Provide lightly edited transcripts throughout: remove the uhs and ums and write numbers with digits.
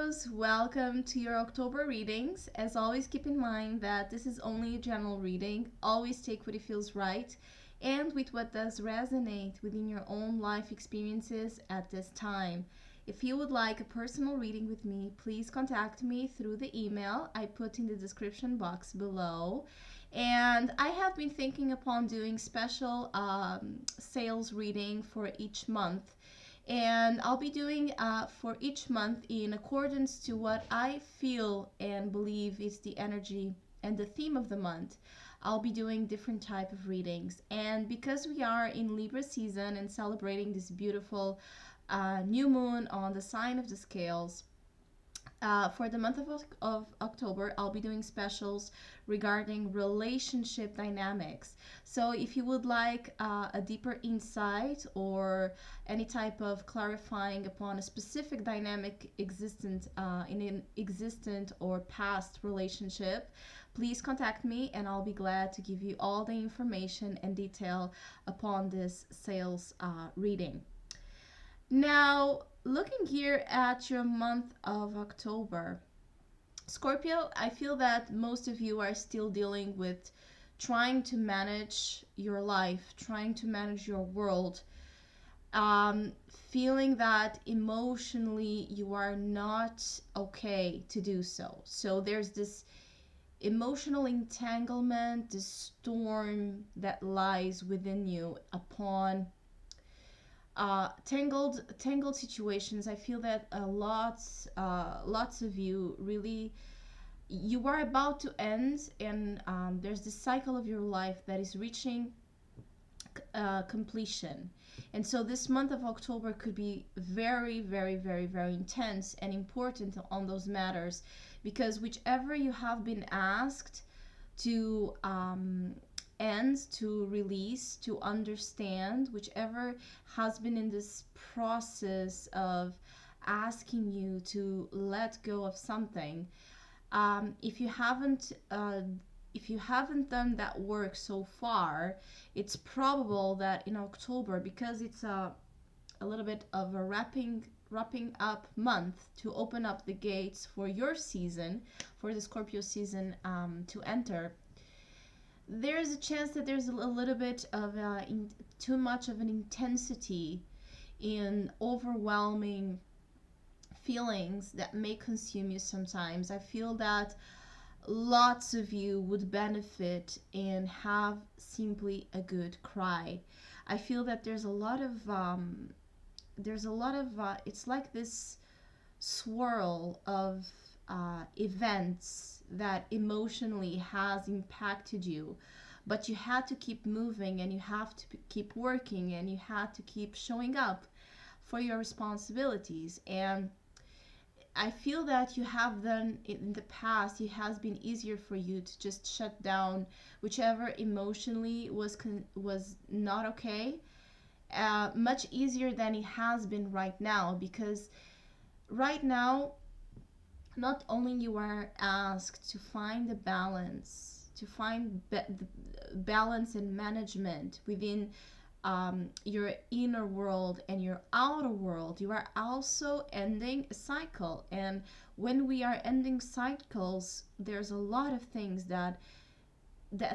Scorpios, welcome to your October readings. As always, keep in mind that this is only a general reading. Always take what it feels right and with what does resonate within your own life experiences at this time. If you would like a personal reading with me, please contact me through the email I put in the description box below. And I have been thinking upon doing special sales reading for each month, and I'll be doing for each month in accordance to what I feel and believe is the energy and the theme of the month. I'll be doing different type of readings, and because we are in Libra season and celebrating this beautiful new moon on the sign of the scales, for the month of October, I'll be doing specials regarding relationship dynamics. So, if you would like a deeper insight or any type of clarifying upon a specific dynamic existent in an existent or past relationship, please contact me and I'll be glad to give you all the information and detail upon this sales reading. Now, looking here at your month of October, Scorpio, I feel that most of you are still dealing with trying to manage your life, trying to manage your world, feeling that emotionally you are not okay to do so. So there's this emotional entanglement, this storm that lies within you upon tangled situations. I feel that lots of you really, you are about to end, and there's this cycle of your life that is reaching completion. And so this month of October could be very, very, very, very intense and important on those matters, because whichever you have been asked to end, to release, to understand, whichever has been in this process of asking you to let go of something, if you haven't done that work so far, it's probable that in October, because it's a little bit of a wrapping up month to open up the gates for your season, for the Scorpio season to enter, there's a chance that there's a little bit of too much of an intensity in overwhelming feelings that may consume you sometimes. I feel that lots of you would benefit and have simply a good cry. I feel that there's a lot of it's like this swirl of events that emotionally has impacted you, but you had to keep moving and you have to keep working and you had to keep showing up for your responsibilities. And I feel that you have done in the past, it has been easier for you to just shut down whichever emotionally was not okay, much easier than it has been right now, because right now not only you are asked to find the balance, to find the balance and management within your inner world and your outer world, you are also ending a cycle. And when we are ending cycles, there's a lot of things that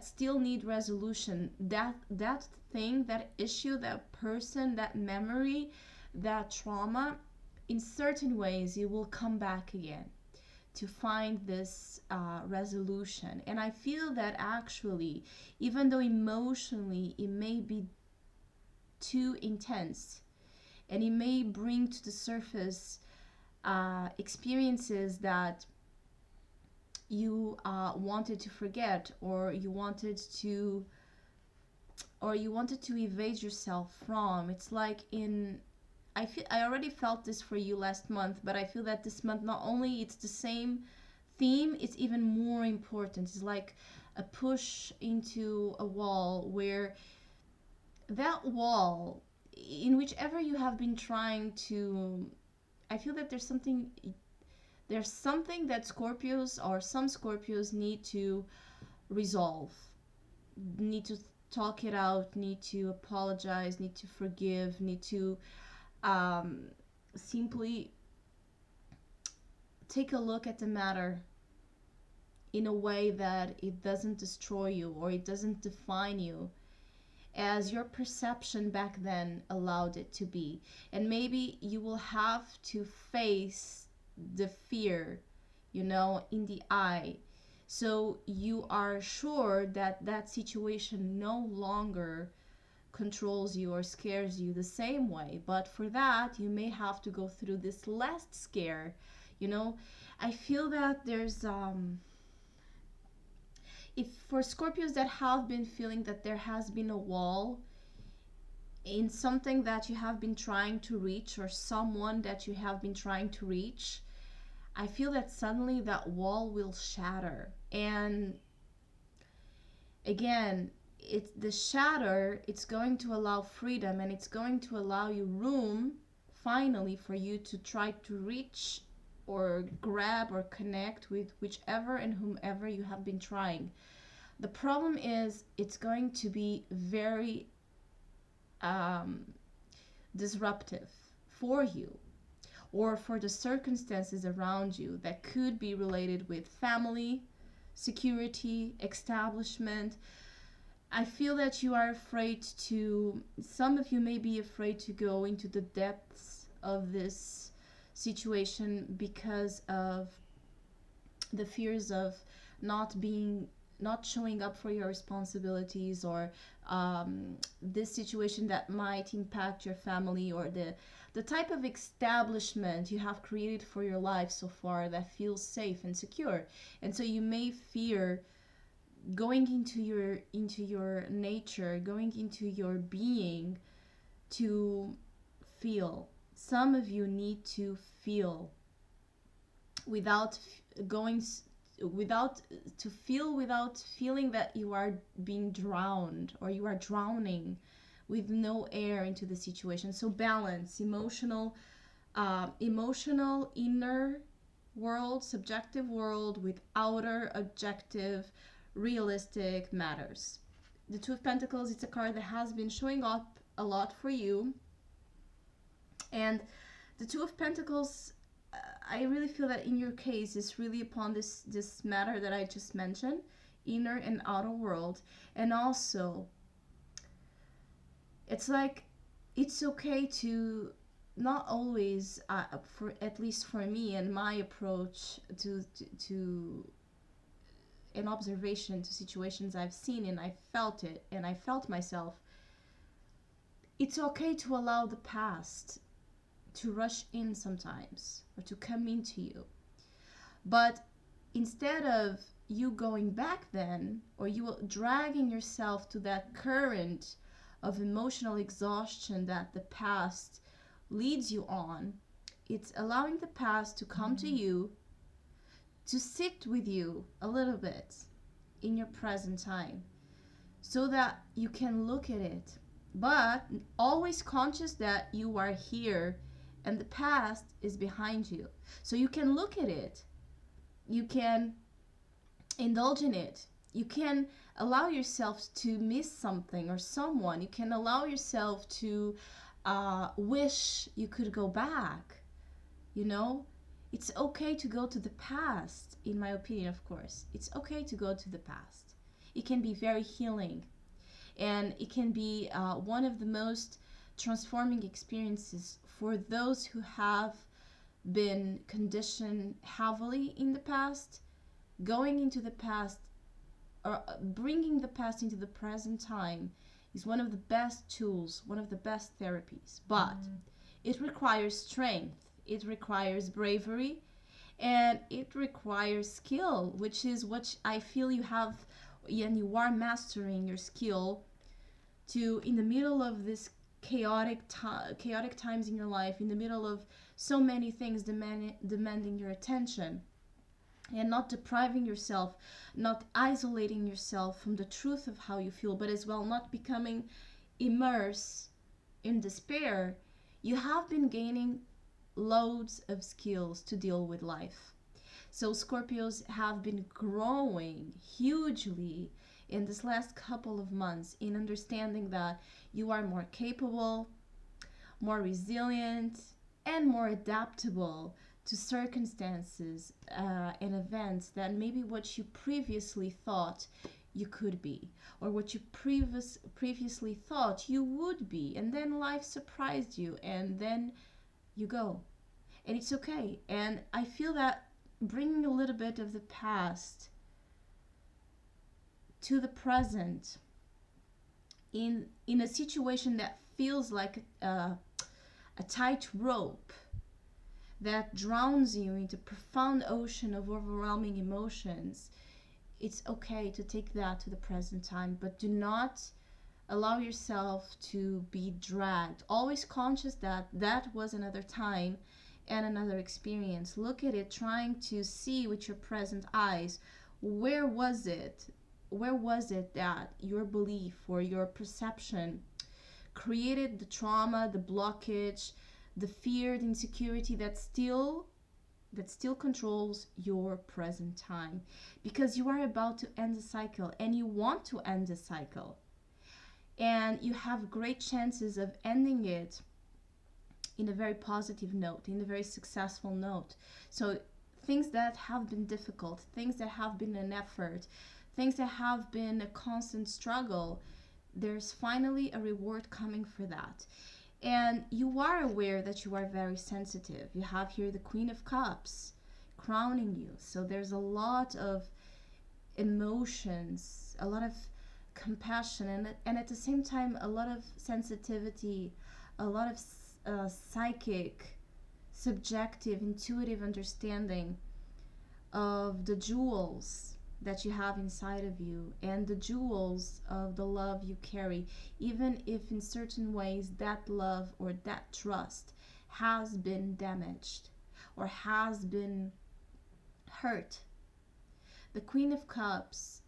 still need resolution. That thing, that issue, that person, that memory, that trauma, in certain ways it will come back again to find this resolution. And I feel that actually, even though emotionally it may be too intense and it may bring to the surface experiences that you wanted to forget, or you wanted to evade yourself from. It's like in I already felt this for you last month, but I feel that this month not only it's the same theme, it's even more important. It's like a push into a wall, where that wall, in whichever you have been trying to, I feel that there's something that Scorpios, or some Scorpios, need to resolve, need to talk it out, need to apologize, need to forgive, need to um, simply take a look at the matter in a way that it doesn't destroy you or it doesn't define you as your perception back then allowed it to be. And maybe you will have to face the fear, in the eye. So you are sure that that situation no longer controls you or scares you the same way. But for that, you may have to go through this last scare. I feel that there's if for Scorpios that have been feeling that there has been a wall in something that you have been trying to reach or someone that you have been trying to reach, I feel that suddenly that wall will shatter. And again, it's the shatter, it's going to allow freedom, and it's going to allow you room finally for you to try to reach or grab or connect with whichever and whomever you have been trying. The problem is it's going to be very disruptive for you or for the circumstances around you that could be related with family, security, establishment. I feel that you are afraid to, some of you may be afraid to go into the depths of this situation because of the fears of not showing up for your responsibilities, or this situation that might impact your family, or the type of establishment you have created for your life so far that feels safe and secure. And so you may fear going into your nature, going into your being to feel. Some of you need to feel without feeling that you are being drowned or you are drowning with no air into the situation. So balance, emotional inner world, subjective world, with outer objective realistic matters. The Two of Pentacles, it's a card that has been showing up a lot for you. And the Two of Pentacles, I really feel that in your case is really upon this matter that I just mentioned, inner and outer world. And also, it's like, it's okay to not always, for at least for me and my approach to an observation to situations I've seen, and I felt it, and I felt myself. It's okay to allow the past to rush in sometimes, or to come into you. But instead of you going back then, or you dragging yourself to that current of emotional exhaustion that the past leads you on, it's allowing the past to come to you, to sit with you a little bit in your present time, so that you can look at it, but always conscious that you are here and the past is behind you. So you can look at it, you can indulge in it, you can allow yourself to miss something or someone, you can allow yourself to wish you could go back. It's okay to go to the past, in my opinion, of course. It's okay to go to the past. It can be very healing, and it can be one of the most transforming experiences for those who have been conditioned heavily in the past. Going into the past, or bringing the past into the present time, is one of the best tools, one of the best therapies. But it requires strength, it requires bravery, and it requires skill, which is what I feel you have, and you are mastering your skill to, in the middle of this chaotic times in your life, in the middle of so many things demanding your attention, and not depriving yourself, not isolating yourself from the truth of how you feel, but as well not becoming immersed in despair. You have been gaining loads of skills to deal with life. So Scorpios have been growing hugely in this last couple of months in understanding that you are more capable, more resilient, and more adaptable to circumstances and events that maybe what you previously thought you could be, or what you previously thought you would be, and then life surprised you, and then you go, and it's okay. And I feel that bringing a little bit of the past to the present in a situation that feels like a tight rope that drowns you into profound ocean of overwhelming emotions, it's okay to take that to the present time, but do not allow yourself to be dragged. Always conscious that that was another time and another experience. Look at it, trying to see with your present eyes, where was it? Where was it that your belief or your perception created the trauma, the blockage, the fear, the insecurity that still controls your present time? Because you are about to end the cycle, and you want to end the cycle, and you have great chances of ending it in a very positive note, in a very successful note. So things that have been difficult, things that have been an effort, things that have been a constant struggle, there's finally a reward coming for that. And you are aware that you are very sensitive. You have here the Queen of Cups crowning you. So there's a lot of emotions, a lot of compassion, and at the same time, a lot of sensitivity, a lot of psychic, subjective, intuitive understanding of the jewels that you have inside of you and the jewels of the love you carry, even if in certain ways that love or that trust has been damaged or has been hurt. The Queen of Cups,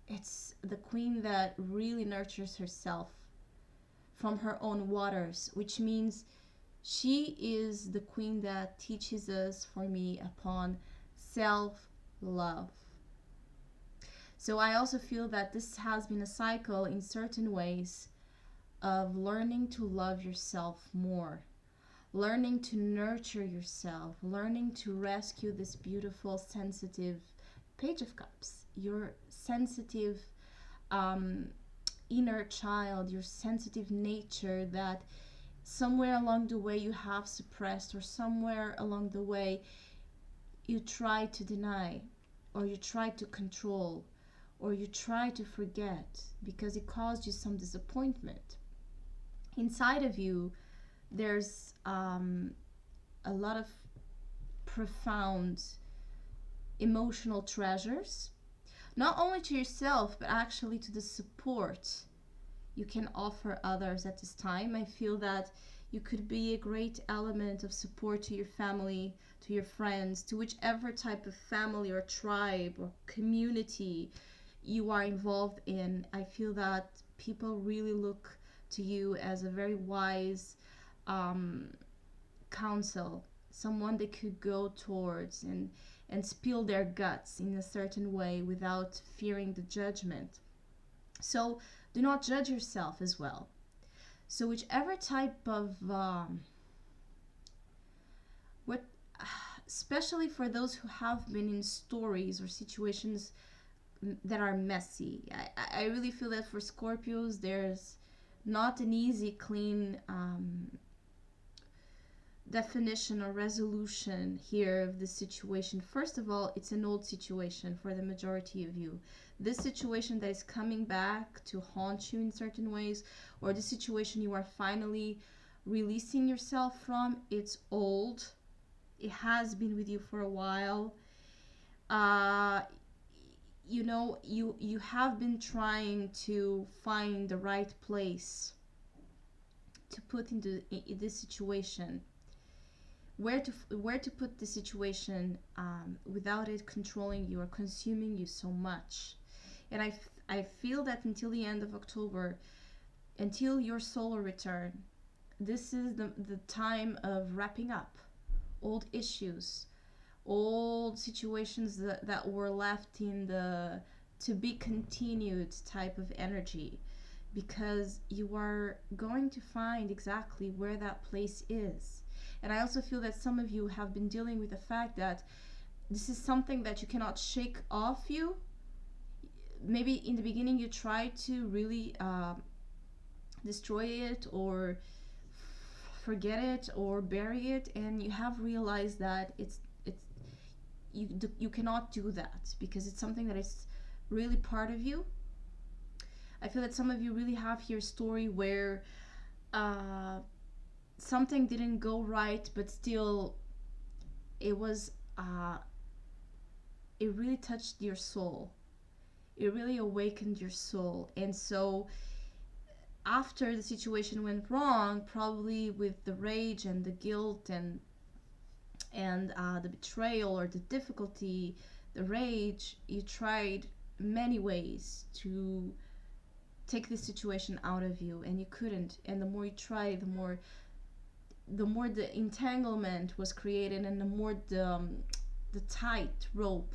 it's the queen that really nurtures herself from her own waters, which means she is the queen that teaches us, for me, upon self-love. So I also feel that this has been a cycle in certain ways of learning to love yourself more, learning to nurture yourself, learning to rescue this beautiful, sensitive Page of Cups, your sensitive inner child, your sensitive nature that somewhere along the way you have suppressed, or somewhere along the way you try to deny, or you try to control, or you try to forget because it caused you some disappointment. Inside of you, there's a lot of profound emotional treasures, not only to yourself, but actually to the support you can offer others at this time. I feel that you could be a great element of support to your family, to your friends, to whichever type of family or tribe or community you are involved in. I feel that people really look to you as a very wise counsel, someone they could go towards and spill their guts in a certain way without fearing the judgment. So do not judge yourself as well. So whichever type of what especially for those who have been in stories or situations that are messy, I really feel that for Scorpios there's not an easy, clean definition or resolution here of this situation. First of all, it's an old situation for the majority of you. This situation that is coming back to haunt you in certain ways, or the situation you are finally releasing yourself from, it's old. It has been with you for a while. You know, you have been trying to find the right place to put into this situation, where to put the situation without it controlling you or consuming you so much. And I feel that until the end of October, until your solar return, this is the time of wrapping up old issues, old situations that were left in the to be continued type of energy, because you are going to find exactly where that place is. And I also feel that some of you have been dealing with the fact that this is something that you cannot shake off you. Maybe in the beginning you try to really destroy it or forget it or bury it, and you have realized that it's you cannot do that because it's something that is really part of you. I feel that some of you really have here a story where something didn't go right, but still it was it really touched your soul. It really awakened your soul. And so after the situation went wrong, probably with the rage and the guilt and the betrayal or the difficulty, the rage, you tried many ways to take this situation out of you, and you couldn't. And the more you tried, the more the entanglement was created, and the more the tight rope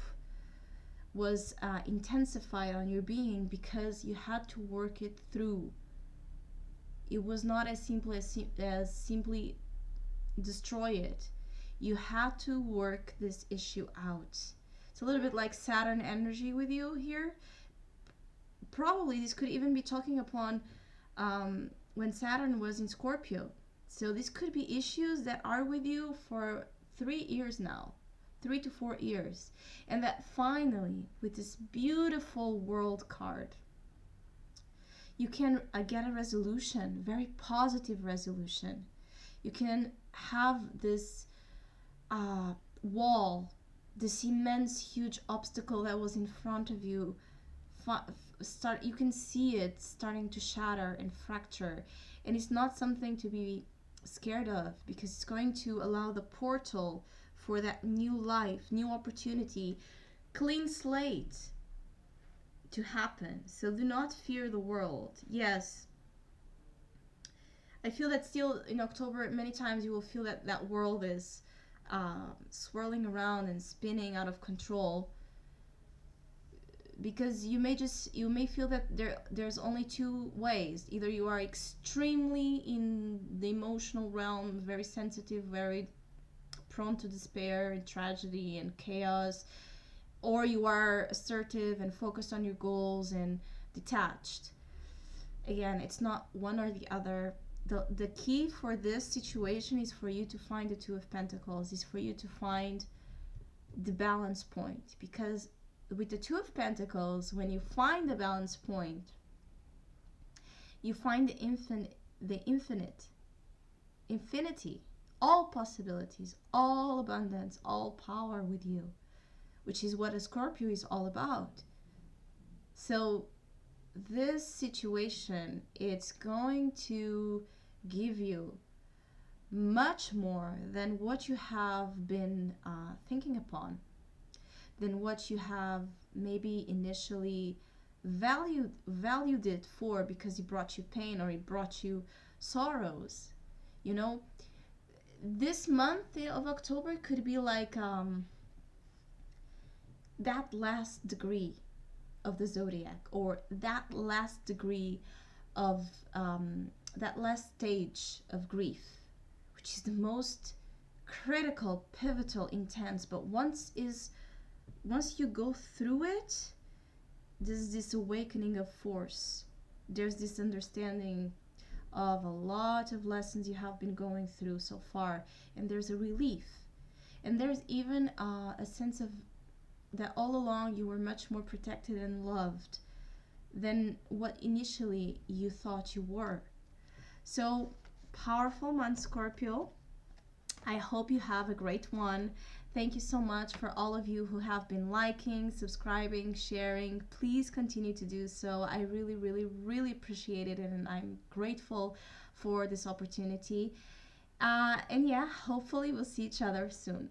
was intensified on your being, because you had to work it through. It was not as simple as simply destroy it. You had to work this issue out. It's a little bit like Saturn energy with you here. Probably this could even be talking upon when Saturn was in Scorpio. So this could be issues that are with you for 3 years now, 3 to 4 years. And that finally, with this beautiful World card, you can get a resolution, very positive resolution. You can have this wall, this immense, huge obstacle that was in front of you, you can see it starting to shatter and fracture. And it's not something to be scared of, because it's going to allow the portal for that new life, new opportunity, clean slate to happen. So do not fear the world. Yes, I feel that still in October many times you will feel that that world is swirling around and spinning out of control, because you may feel that there's only two ways. Either you are extremely in the emotional realm, very sensitive, very prone to despair and tragedy and chaos, or you are assertive and focused on your goals and detached. Again, it's not one or the other. The key for this situation is for you to find the Two of Pentacles, is for you to find the balance point. Because with the Two of Pentacles, when you find the balance point, you find the infinity, all possibilities, all abundance, all power with you, which is what a Scorpio is all about. So this situation, it's going to give you much more than what you have been thinking upon, than what you have maybe initially valued it for, because it brought you pain or it brought you sorrows. You know, this month of October could be like that last degree of the zodiac, or that last degree of that last stage of grief, which is the most critical, pivotal, intense. But once you go through it, there's this awakening of force. There's this understanding of a lot of lessons you have been going through so far, and there's a relief. And there's even a sense of that all along you were much more protected and loved than what initially you thought you were. So, powerful month, Scorpio. I hope you have a great one. Thank you so much for all of you who have been liking, subscribing, sharing. Please continue to do so. I really, really, really appreciate it, and I'm grateful for this opportunity. And yeah, hopefully we'll see each other soon.